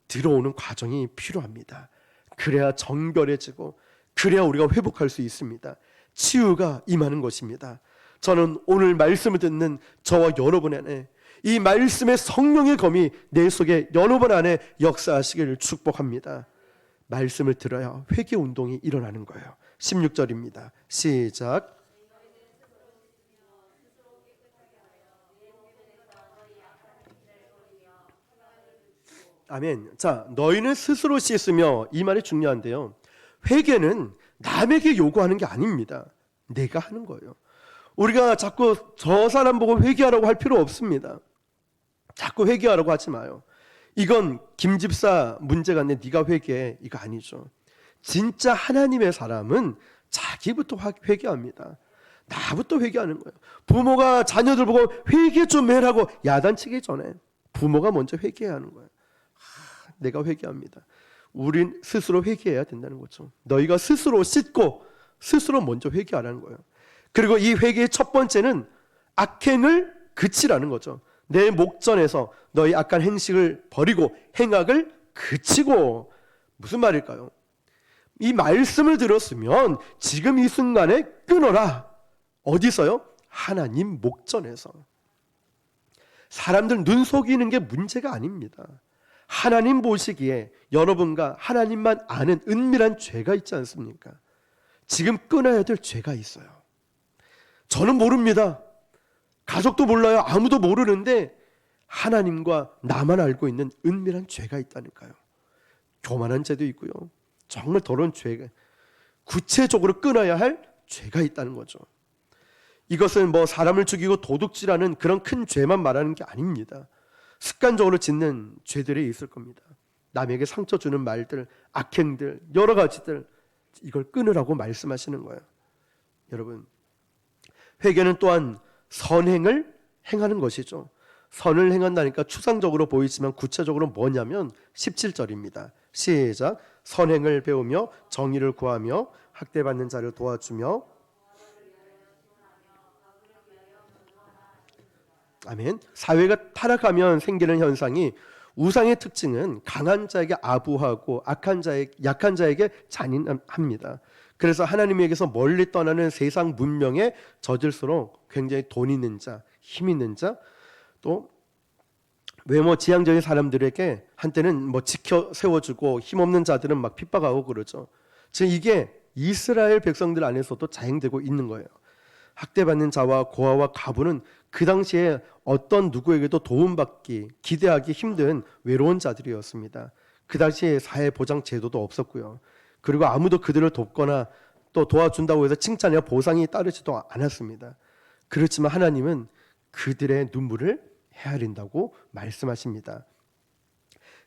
들어오는 과정이 필요합니다. 그래야 정결해지고 그래야 우리가 회복할 수 있습니다. 치유가 임하는 것입니다. 저는 오늘 말씀을 듣는 저와 여러분 안에 이 말씀의 성령의 검이 내 속에 여러분 안에 역사하시기를 축복합니다. 말씀을 들어야 회개 운동이 일어나는 거예요. 16절입니다. 시작. 아멘. 자, 너희는 스스로 씻으며, 이 말이 중요한데요. 회개는 남에게 요구하는 게 아닙니다. 내가 하는 거예요. 우리가 자꾸 저 사람 보고 회개하라고 할 필요 없습니다. 자꾸 회개하라고 하지 마요. 이건 김 집사 문제가 아닌데 네가 회개해, 이거 아니죠. 진짜 하나님의 사람은 자기부터 회개합니다. 나부터 회개하는 거예요. 부모가 자녀들 보고 회개 좀 해라고 야단치기 전에 부모가 먼저 회개해야 하는 거예요. 내가 회개합니다. 우린 스스로 회개해야 된다는 거죠. 너희가 스스로 씻고 스스로 먼저 회개하라는 거예요. 그리고 이 회개의 첫 번째는 악행을 그치라는 거죠. 내 목전에서 너희 악한 행식을 버리고 행악을 그치고. 무슨 말일까요? 이 말씀을 들었으면 지금 이 순간에 끊어라. 어디서요? 하나님 목전에서. 사람들 눈 속이는 게 문제가 아닙니다. 하나님 보시기에 여러분과 하나님만 아는 은밀한 죄가 있지 않습니까? 지금 끊어야 될 죄가 있어요. 저는 모릅니다. 가족도 몰라요. 아무도 모르는데 하나님과 나만 알고 있는 은밀한 죄가 있다니까요. 교만한 죄도 있고요. 정말 더러운 죄가, 구체적으로 끊어야 할 죄가 있다는 거죠. 이것은 뭐 사람을 죽이고 도둑질하는 그런 큰 죄만 말하는 게 아닙니다. 습관적으로 짓는 죄들이 있을 겁니다. 남에게 상처 주는 말들, 악행들, 여러 가지들, 이걸 끊으라고 말씀하시는 거예요. 여러분, 회개는 또한 선행을 행하는 것이죠. 선을 행한다니까 추상적으로 보이지만 구체적으로 뭐냐면 17절입니다. 시작. 선행을 배우며 정의를 구하며 학대받는 자를 도와주며. 아멘. 사회가 타락하면 생기는 현상이, 우상의 특징은 강한 자에게 아부하고 약한 자에게 잔인합니다. 그래서 하나님에게서 멀리 떠나는 세상 문명에 젖을수록 굉장히 돈 있는 자, 힘 있는 자, 또 외모 지향적인 사람들에게 한때는 뭐 지켜 세워주고 힘없는 자들은 막 핍박하고 그러죠. 지금 이게 이스라엘 백성들 안에서도 자행되고 있는 거예요. 학대받는 자와 고아와 과부는 그 당시에 어떤 누구에게도 도움받기, 기대하기 힘든 외로운 자들이었습니다. 그 당시에 사회보장 제도도 없었고요. 그리고 아무도 그들을 돕거나 또 도와준다고 해서 칭찬이나 보상이 따르지도 않았습니다. 그렇지만 하나님은 그들의 눈물을 헤아린다고 말씀하십니다.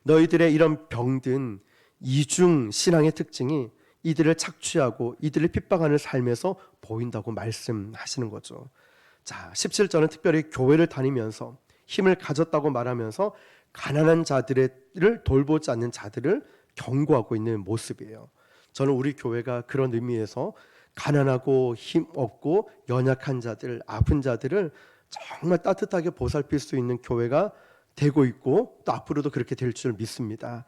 너희들의 이런 병든 이중 신앙의 특징이 이들을 착취하고 이들을 핍박하는 삶에서 보인다고 말씀하시는 거죠. 자, 17절은 특별히 교회를 다니면서 힘을 가졌다고 말하면서 가난한 자들을 돌보지 않는 자들을 경고하고 있는 모습이에요. 저는 우리 교회가 그런 의미에서 가난하고 힘없고 연약한 자들, 아픈 자들을 정말 따뜻하게 보살필 수 있는 교회가 되고 있고 또 앞으로도 그렇게 될 줄 믿습니다.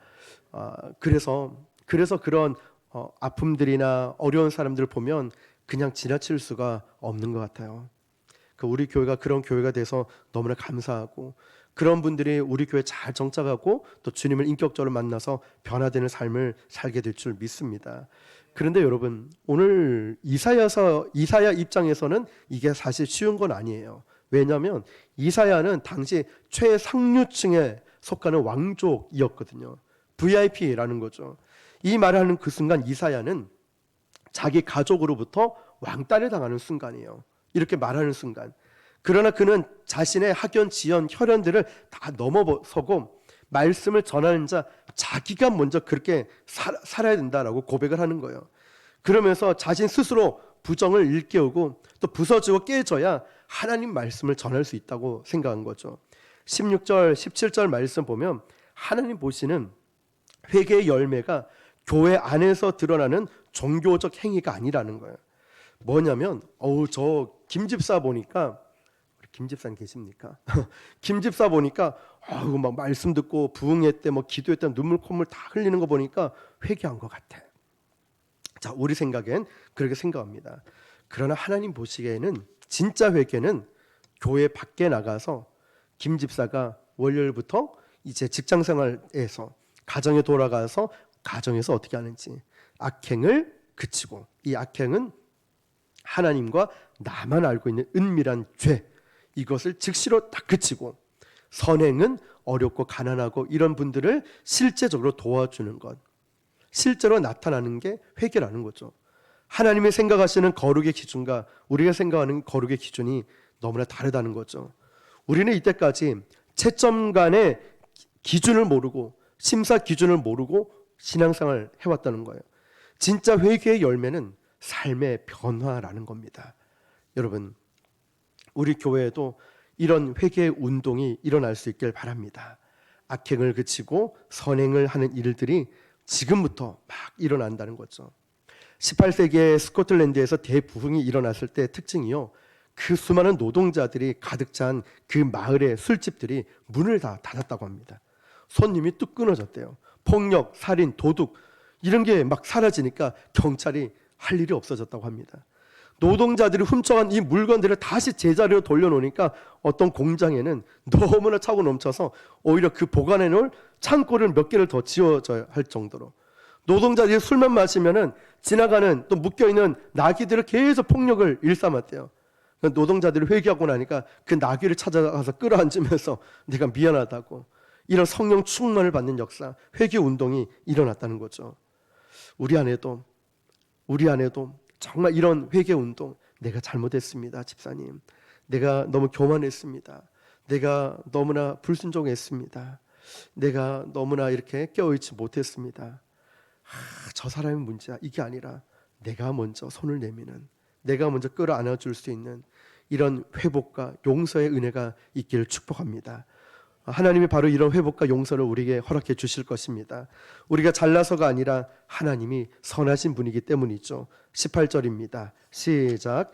그래서 그런 아픔들이나 어려운 사람들을 보면 그냥 지나칠 수가 없는 것 같아요. 우리 교회가 그런 교회가 돼서 너무나 감사하고, 그런 분들이 우리 교회에 잘 정착하고 또 주님을 인격적으로 만나서 변화되는 삶을 살게 될 줄 믿습니다. 그런데 여러분, 오늘 이사야 입장에서는 이게 사실 쉬운 건 아니에요. 왜냐하면 이사야는 당시 최상류층에 속하는 왕족이었거든요. VIP라는 거죠. 이 말을 하는 그 순간 이사야는 자기 가족으로부터 왕따를 당하는 순간이에요. 이렇게 말하는 순간. 그러나 그는 자신의 학연, 지연, 혈연들을 다 넘어서고 말씀을 전하는 자, 자기가 먼저 그렇게 살아야 된다라고 고백을 하는 거예요. 그러면서 자신 스스로 부정을 일깨우고 또 부서지고 깨져야 하나님 말씀을 전할 수 있다고 생각한 거죠. 16절, 17절 말씀 보면 하나님 보시는 회개의 열매가 교회 안에서 드러나는 종교적 행위가 아니라는 거예요. 뭐냐면 저 김집사 보니까, 김집사님 계십니까? 김집사 보니까 막 말씀 듣고 부흥회 때 뭐 기도회 때 눈물 콧물 다 흘리는 거 보니까 회개한 것 같아. 자, 우리 생각엔 그렇게 생각합니다. 그러나 하나님 보시기에는 진짜 회개는 교회 밖에 나가서 김집사가 월요일부터 이제 직장생활에서 가정에 돌아가서 가정에서 어떻게 하는지 악행을 그치고, 이 악행은 하나님과 나만 알고 있는 은밀한 죄, 이것을 즉시로 딱 그치고, 선행은 어렵고 가난하고 이런 분들을 실제적으로 도와주는 것, 실제로 나타나는 게 회개라는 거죠. 하나님이 생각하시는 거룩의 기준과 우리가 생각하는 거룩의 기준이 너무나 다르다는 거죠. 우리는 이때까지 채점 간의 기준을 모르고 심사 기준을 모르고 신앙생활을 해왔다는 거예요. 진짜 회개의 열매는 삶의 변화라는 겁니다. 여러분, 우리 교회에도 이런 회개의 운동이 일어날 수 있길 바랍니다. 악행을 그치고 선행을 하는 일들이 지금부터 막 일어난다는 거죠. 18세기에 스코틀랜드에서 대부흥이 일어났을 때 특징이요, 그 수많은 노동자들이 가득 찬 그 마을의 술집들이 문을 다 닫았다고 합니다. 손님이 뚝 끊어졌대요. 폭력, 살인, 도둑 이런 게 막 사라지니까 경찰이 할 일이 없어졌다고 합니다. 노동자들이 훔쳐간 이 물건들을 다시 제자리로 돌려놓으니까 어떤 공장에는 너무나 차고 넘쳐서 오히려 그 보관해 놓을 창고를 몇 개를 더 지어줘야 할 정도로, 노동자들이 술만 마시면은 지나가는 또 묶여있는 나귀들을 계속 폭력을 일삼았대요. 노동자들이 회개하고 나니까 그 나귀를 찾아가서 끌어안으면서 내가 미안하다고, 이런 성령 충만을 받는 역사, 회개 운동이 일어났다는 거죠. 우리 안에도 정말 이런 회개 운동, 내가 잘못했습니다, 집사님. 내가 너무 교만했습니다. 내가 너무나 불순종했습니다. 내가 너무나 이렇게 깨어있지 못했습니다. 저 사람의 문제야, 이게 아니라 내가 먼저 손을 내미는, 내가 먼저 끌어안아줄 수 있는 이런 회복과 용서의 은혜가 있기를 축복합니다. 하나님이 바로 이런 회복과 용서를 우리에게 허락해 주실 것입니다. 우리가 잘나서가 아니라 하나님이 선하신 분이기 때문이죠. 18절입니다. 시작.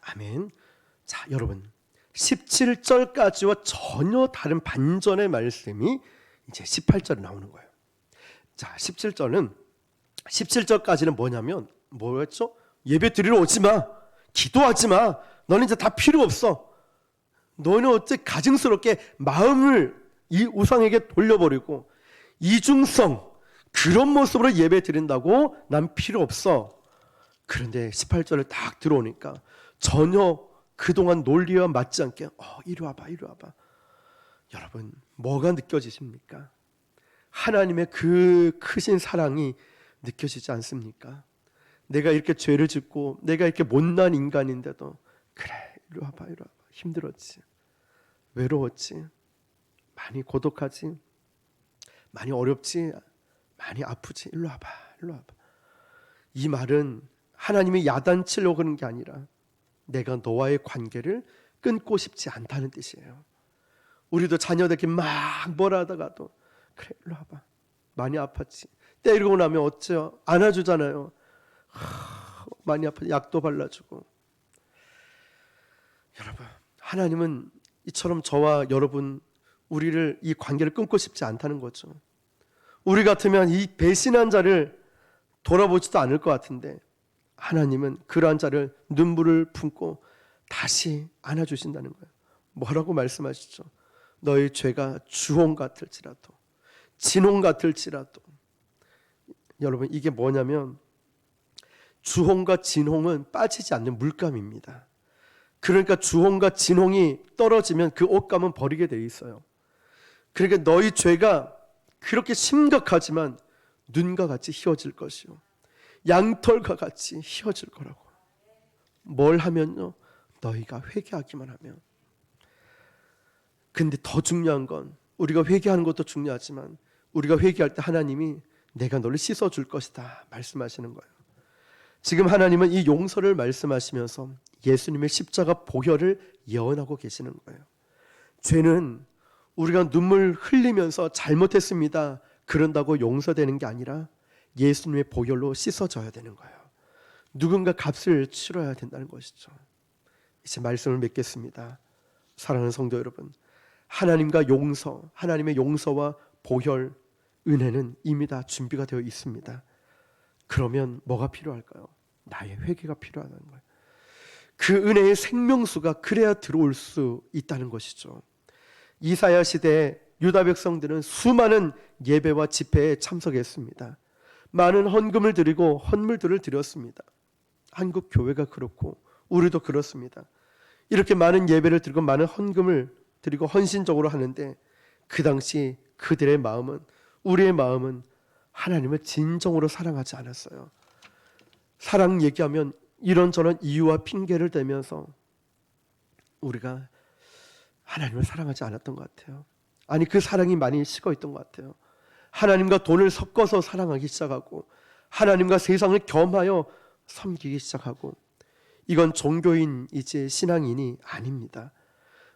아멘. 자, 여러분, 17절까지와 전혀 다른 반전의 말씀이 이제 18절에 나오는 거예요. 자, 17절까지는 뭐였죠? 예배 드리러 오지 마, 기도하지 마, 너는 이제 다 필요 없어. 너는 어째 가증스럽게 마음을 이 우상에게 돌려버리고 이중성, 그런 모습으로 예배 드린다고? 난 필요 없어. 그런데 18절을 딱 들어오니까 전혀 그동안 논리와 맞지 않게 이리 와봐. 여러분, 뭐가 느껴지십니까? 하나님의 그 크신 사랑이 느껴지지 않습니까? 내가 이렇게 죄를 짓고 내가 이렇게 못난 인간인데도, 그래, 이리 와봐. 힘들었지, 외로웠지, 많이 고독하지, 많이 어렵지, 많이 아프지, 일로 와봐. 이 말은 하나님이 야단치려고 그런 게 아니라 내가 너와의 관계를 끊고 싶지 않다는 뜻이에요. 우리도 자녀들에게 막 뭐라 하다가도, 그래, 일로 와봐. 많이 아팠지. 때리고 나면 어째요? 안아주잖아요. 많이 아파, 약도 발라주고. 여러분, 하나님은 이처럼 저와 여러분, 우리를, 이 관계를 끊고 싶지 않다는 거죠. 우리 같으면 이 배신한 자를 돌아보지도 않을 것 같은데, 하나님은 그러한 자를 눈물을 품고 다시 안아주신다는 거예요. 뭐라고 말씀하시죠? 너희 죄가 주홍 같을지라도, 진홍 같을지라도. 여러분, 이게 뭐냐면 주홍과 진홍은 빠지지 않는 물감입니다. 그러니까 주홍과 진홍이 떨어지면 그 옷감은 버리게 돼 있어요. 그러니까 너희 죄가 그렇게 심각하지만 눈과 같이 희어질 것이요, 양털과 같이 희어질 거라고. 뭘 하면요? 너희가 회개하기만 하면. 근데 더 중요한 건 우리가 회개하는 것도 중요하지만 우리가 회개할 때 하나님이 내가 너를 씻어줄 것이다 말씀하시는 거예요. 지금 하나님은 이 용서를 말씀하시면서 예수님의 십자가 보혈을 예언하고 계시는 거예요. 죄는 우리가 눈물 흘리면서 잘못했습니다 그런다고 용서되는 게 아니라 예수님의 보혈로 씻어져야 되는 거예요. 누군가 값을 치러야 된다는 것이죠. 이제 말씀을 맺겠습니다. 사랑하는 성도 여러분, 하나님의 용서와 보혈, 은혜는 이미 다 준비가 되어 있습니다. 그러면 뭐가 필요할까요? 나의 회개가 필요하다는 거예요. 그 은혜의 생명수가 그래야 들어올 수 있다는 것이죠. 이사야 시대에 유다 백성들은 수많은 예배와 집회에 참석했습니다. 많은 헌금을 드리고 헌물들을 드렸습니다. 한국 교회가 그렇고 우리도 그렇습니다. 이렇게 많은 예배를 드리고 많은 헌금을 드리고 헌신적으로 하는데 그 당시 그들의 마음은, 우리의 마음은 하나님을 진정으로 사랑하지 않았어요. 사랑 얘기하면 이런저런 이유와 핑계를 대면서 우리가 하나님을 사랑하지 않았던 것 같아요. 아니, 그 사랑이 많이 식어 있던 것 같아요. 하나님과 돈을 섞어서 사랑하기 시작하고 하나님과 세상을 겸하여 섬기기 시작하고, 이건 종교인이지 신앙인이 아닙니다.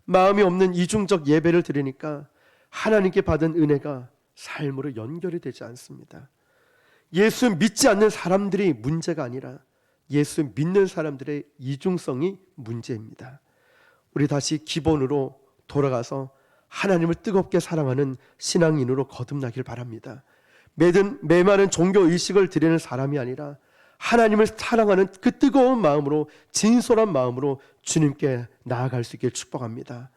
마음이 없는 이중적 예배를 드리니까 하나님께 받은 은혜가 삶으로 연결이 되지 않습니다. 예수 믿지 않는 사람들이 문제가 아니라 예수 믿는 사람들의 이중성이 문제입니다. 우리 다시 기본으로 돌아가서 하나님을 뜨겁게 사랑하는 신앙인으로 거듭나길 바랍니다. 메마른 종교의식을 드리는 사람이 아니라 하나님을 사랑하는 그 뜨거운 마음으로, 진솔한 마음으로 주님께 나아갈 수 있길 축복합니다.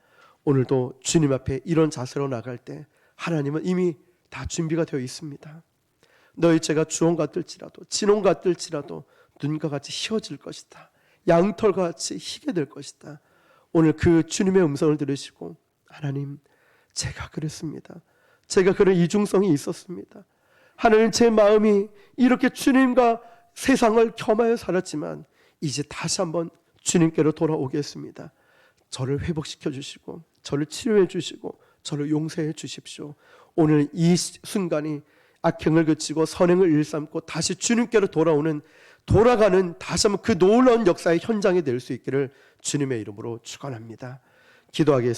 오늘도 주님 앞에 이런 자세로 나갈 때 하나님은 이미 다 준비가 되어 있습니다. 너희 죄가 주홍 같을지라도 진홍 같을지라도 눈과 같이 희어질 것이다. 양털과 같이 희게 될 것이다. 오늘 그 주님의 음성을 들으시고, 하나님, 제가 그랬습니다. 제가 그런 이중성이 있었습니다. 하나님, 제 마음이 이렇게 주님과 세상을 겸하여 살았지만 이제 다시 한번 주님께로 돌아오겠습니다. 저를 회복시켜 주시고 저를 치료해 주시고 저를 용서해 주십시오. 오늘 이 순간이 악행을 그치고 선행을 일삼고 다시 주님께로 돌아가는 다시 한번 그 놀라운 역사의 현장이 될 수 있기를 주님의 이름으로 축원합니다. 기도하겠습니다.